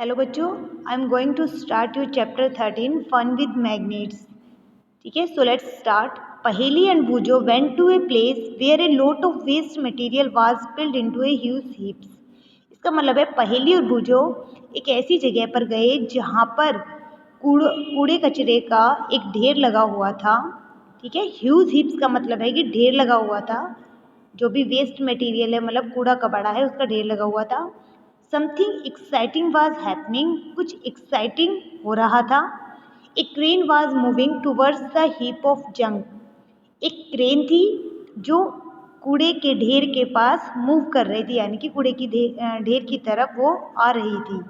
Hello बच्चों, I am going to start your chapter 13 fun with magnets. ठीक है, so let's start. Paheli and Boojho went to a place where a lot of waste material was spilled into a huge heaps. इसका मतलब है पहेली और बूजो एक ऐसी जगह पर गए जहाँ पर कूड़े कचरे का एक ढेर लगा हुआ था। ठीक है, ह्यूज हीप्स का मतलब है कि ढेर लगा हुआ था। जो भी वेस्ट मटेरियल है मतलब कूड़ा कबाड़ा है उसका ढेर लगा हुआ था। समथिंग एक्साइटिंग वाज हैपनिंग, कुछ एक्साइटिंग हो रहा था। A crane was moving towards the heap of junk. एक क्रेन थी जो कूड़े के ढेर के पास मूव कर रही थी, यानी कि कूड़े की ढेर की तरफ वो आ रही थी।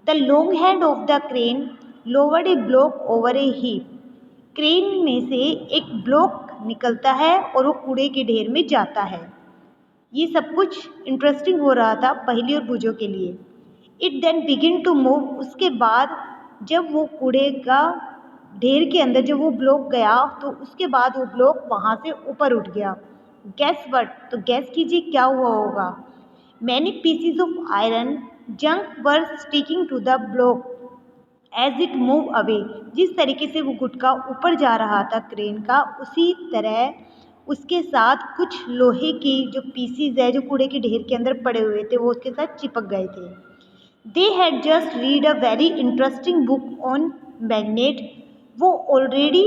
The long hand of the crane lowered A block over A heap. Crane में से एक ब्लॉक निकलता है और वो कूड़े के ढेर में जाता है। ये सब कुछ इंटरेस्टिंग हो रहा था पहेली और बूजो के लिए। It then begin to move. उसके बाद जब वो कूड़े का ढेर के अंदर जब वो ब्लॉक गया तो उसके बाद वो ब्लॉक वहाँ से ऊपर उठ गया। गैस वट, तो गैस कीजिए क्या हुआ होगा। Many pieces of iron junk were sticking to the block as it move away. जिस तरीके से वो गुटका ऊपर जा रहा था क्रेन का, उसी तरह उसके साथ कुछ लोहे की जो पीसीज है जो कूड़े के ढेर के अंदर पड़े हुए थे वो उसके साथ चिपक गए थे। They had just read a very interesting book on magnet. वो ऑलरेडी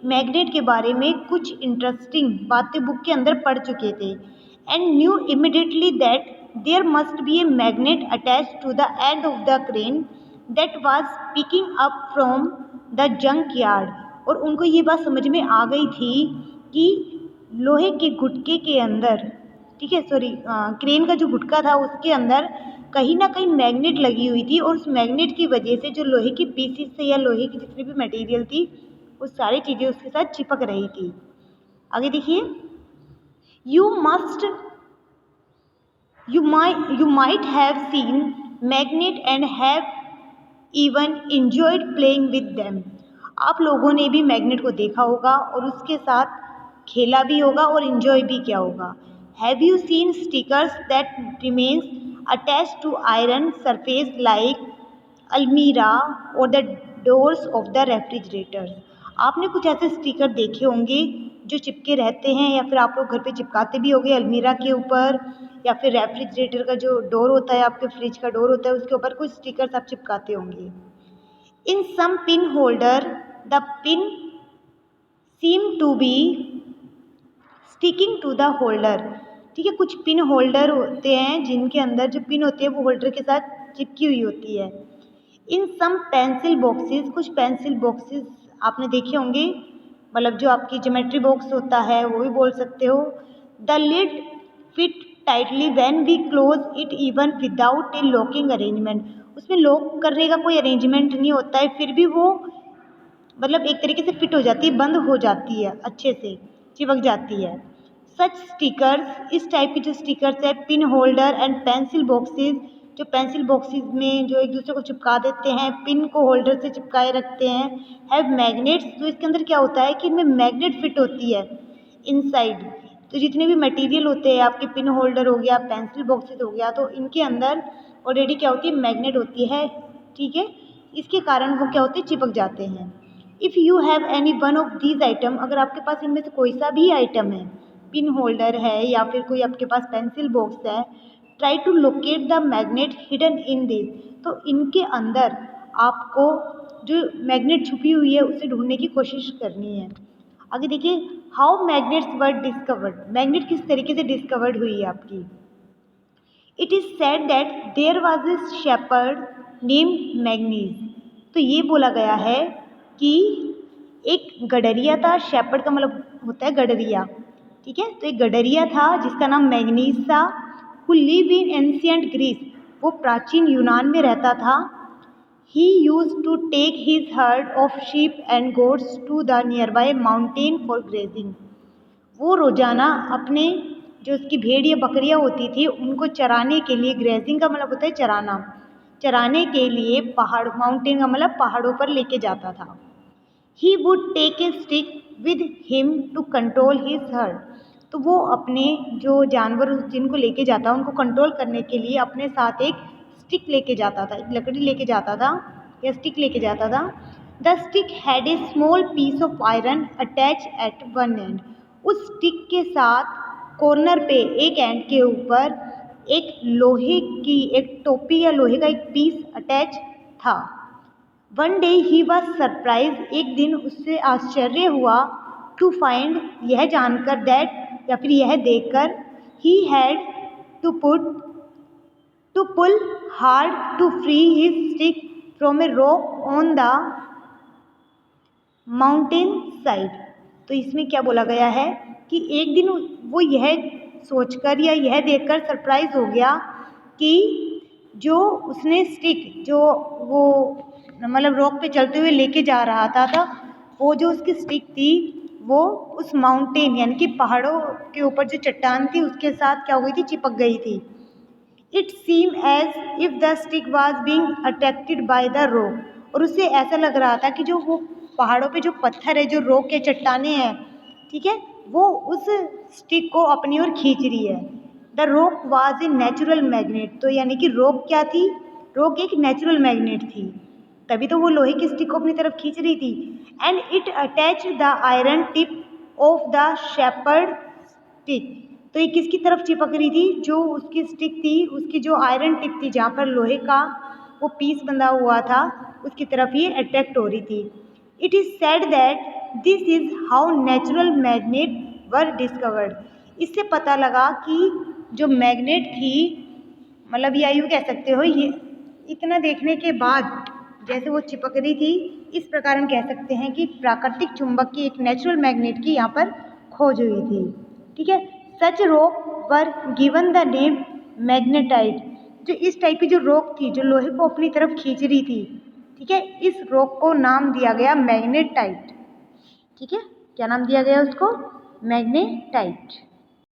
मैग्नेट के बारे में कुछ इंटरेस्टिंग बातें बुक के अंदर पढ़ चुके थे। And knew immediately that there must be a magnet attach to the end of the crane that was picking up from the junk yard. और उनको ये बात समझ में आ गई थी कि लोहे के गुटके के अंदर, ठीक है सॉरी, क्रेन का जो गुटका था उसके अंदर कहीं ना कहीं मैग्नेट लगी हुई थी और उस मैग्नेट की वजह से जो लोहे की पीसीस से या लोहे की जितनी भी मटेरियल थी वो सारी चीज़ें उसके साथ चिपक रही थी। आगे देखिए, you must you might have seen magnet and have even enjoyed playing with them। आप लोगों ने भी मैग्नेट को देखा होगा और उसके साथ खेला भी होगा और enjoy भी किया होगा। Have you seen stickers that remains attached to iron surface like अलमीरा और the doors of the refrigerator. आपने कुछ ऐसे स्टिकर देखे होंगे जो चिपके रहते हैं या फिर आप लोग घर पे चिपकाते भी होंगे अलमीरा के ऊपर, या फिर रेफ्रिजरेटर का जो डोर होता है, आपके फ्रिज का डोर होता है, उसके ऊपर कुछ स्टिकर्स आप चिपकाते होंगे। In some pin holder the pin seem to be sticking to the holder. ठीक है, कुछ पिन होल्डर होते हैं जिनके अंदर जो पिन होती है वो होल्डर के साथ चिपकी हुई होती है। इन सम पेंसिल बॉक्सेस, कुछ पेंसिल बॉक्सेस आपने देखे होंगे, मतलब जो आपकी ज्योमेट्री बॉक्स होता है वो भी बोल सकते हो। The lid fit tightly when we close it even without a locking arrangement. उसमें लॉक करने का कोई अरेंजमेंट नहीं होता है, फिर भी वो मतलब एक तरीके से फिट हो जाती है, बंद हो जाती है, अच्छे से चिपक जाती है। सच स्टिकर्स, इस टाइप की जो स्टिकर्स है, pin holder and pencil boxes, जो पेंसिल बॉक्सेस में जो एक दूसरे को चिपका देते हैं, पिन को होल्डर से चिपकाए रखते हैं, हैव मैग्नेट्स। तो इसके अंदर क्या होता है कि इनमें मैग्नेट फिट होती है इनसाइड। तो जितने भी मटेरियल होते हैं, आपके पिन होल्डर हो गया, पेंसिल बॉक्सेस हो गया, तो इनके अंदर ऑलरेडी क्या होती है, मैग्नेट होती है। ठीक है, इसके कारण वो क्या होते हैं, चिपक जाते हैं। If you have any one of these item, अगर आपके पास इनमें से कोई सा भी आइटम है, पिन होल्डर है या फिर कोई आपके पास पेंसिल बॉक्स है, try to locate the magnet hidden in this. तो इनके अंदर आपको जो मैग्नेट छुपी हुई है उसे ढूंढने की कोशिश करनी है। आगे देखिए, how magnets were discovered. Magnet किस तरीके से डिस्कवर्ड हुई है आपकी। It is said that there was a shepherd named Magnes. तो ये बोला गया है कि एक गडरिया था, शेपर्ड का मतलब होता है गडरिया। ठीक है, तो एक गडरिया था जिसका नाम मैग्नीज था। Who live in ancient Greece, वो प्राचीन यूनान में रहता था। He used to take his herd of sheep and goats to the nearby mountain for grazing. वो रोजाना अपने जो उसकी भेड़ या बकरियां होती थी उनको चराने के लिए, ग्रेजिंग का मतलब होता है चराना, चराने के लिए पहाड़, माउंटेन का मतलब पहाड़ों पर लेके जाता था। He would take a stick with him to control his herd. तो वो अपने जो जानवर जिनको लेके जाता उनको कंट्रोल करने के लिए अपने साथ एक स्टिक लेके जाता था, एक लकड़ी लेके जाता था या स्टिक लेके जाता था। The stick had a small piece of iron attached at one end. उस स्टिक के साथ कॉर्नर पे एक एंड के ऊपर एक लोहे की एक टोपी या लोहे का एक पीस अटैच था। One day he was surprise, एक दिन उससे आश्चर्य हुआ, टू फाइंड, यह जानकर, दैट, या फिर यह देखकर, he had to pull hard to free his stick from a rock on the mountain side. तो इसमें क्या बोला गया है कि एक दिन वो यह सोचकर या यह देखकर सरप्राइज हो गया कि जो उसने स्टिक, जो वो मतलब रॉक पे चलते हुए लेके जा रहा था वो जो उसकी स्टिक थी वो उस माउंटेन यानी कि पहाड़ों के ऊपर जो चट्टान थी उसके साथ क्या हो गई थी, चिपक गई थी। It seem as if the stick was being attracted by the rock, और उसे ऐसा लग रहा था कि जो वो पहाड़ों पे जो पत्थर है, जो रॉक के चट्टाने हैं, ठीक है, वो उस स्टिक को अपनी ओर खींच रही है। The rock was a natural magnet, तो यानी कि रॉक क्या थी, रॉक एक नेचुरल मैग्नेट थी, तभी तो वो लोहे की स्टिक को अपनी तरफ खींच रही थी। And it attach the iron tip of the shepherd stick, तो ये किसकी तरफ चिपक रही थी, जो उसकी स्टिक थी, उसकी जो आयरन टिप थी जहाँ पर लोहे का वो पीस बंधा हुआ था उसकी तरफ ये अट्रैक्ट हो रही थी। It is said that this is how natural magnet were discovered. इससे पता लगा कि जो मैग्नेट थी, मतलब या यूँ कह सकते हो, ये इतना देखने के बाद जैसे वो चिपक रही थी, इस प्रकार हम कह सकते हैं कि प्राकृतिक चुंबक की, एक नेचुरल मैग्नेट की यहाँ पर खोज हुई थी। ठीक है, such rock were given the name magnetite. जो इस टाइप की जो रॉक थी, जो लोहे को अपनी तरफ खींच रही थी, ठीक है, इस रॉक को नाम दिया गया मैग्नेटाइट। ठीक है, क्या नाम दिया गया उसको, मैग्नेटाइट।